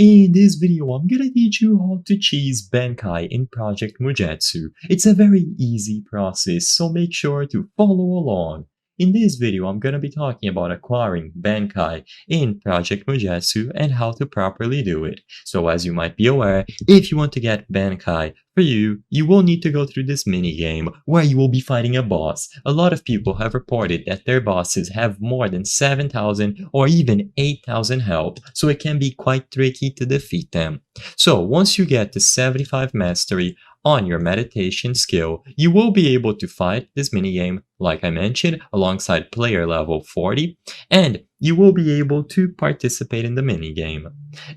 In this video, I'm gonna teach you how to cheese Bankai in Project Mugetsu. It's a very easy process, so make sure to follow along. In this video, I'm gonna be talking about acquiring Bankai in Project Mugetsu and how to properly do it. So as you might be aware, if you want to get Bankai for you will need to go through this minigame where you will be fighting a boss. A lot of people have reported that their bosses have more than 7,000 or even 8,000 health, so it can be quite tricky to defeat them. So once you get to 75 mastery on your meditation skill, you will be able to fight this minigame, like I mentioned, alongside player level 40, and you will be able to participate in the minigame.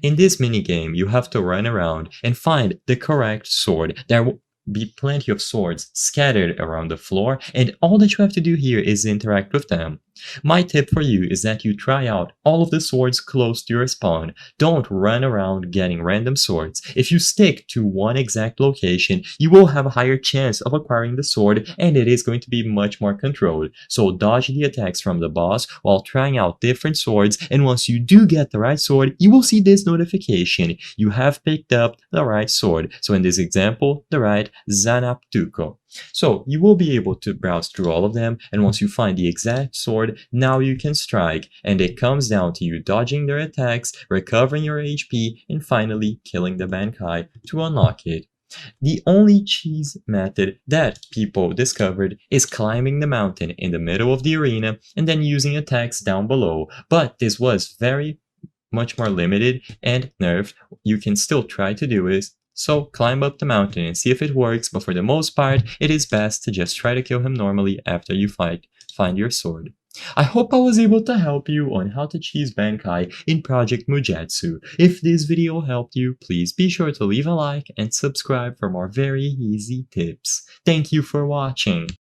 In this minigame, you have to run around and find the correct sword. There will be plenty of swords scattered around the floor, and all that you have to do here is interact with them. My tip for you is that you try out all of the swords close to your spawn. Don't run around getting random swords. If you stick to one exact location, you will have a higher chance of acquiring the sword, and it is going to be much more controlled. So dodge the attacks from the boss while trying out different swords, and once you do get the right sword, you will see this notification. You have picked up the right sword. So in this example, the right Zanaptuko. So you will be able to browse through all of them, and once you find the exact sword, now you can strike, and it comes down to you dodging their attacks, recovering your HP, and finally killing the Bankai to unlock it. The only cheese method that people discovered is climbing the mountain in the middle of the arena and then using attacks down below, but this was very much more limited and nerfed. You can still try to do it. So climb up the mountain and see if it works, but for the most part, it is best to just try to kill him normally after you find your sword. I hope I was able to help you on how to cheese Bankai in Project Mugetsu. If this video helped you, please be sure to leave a like and subscribe for more very easy tips. Thank you for watching.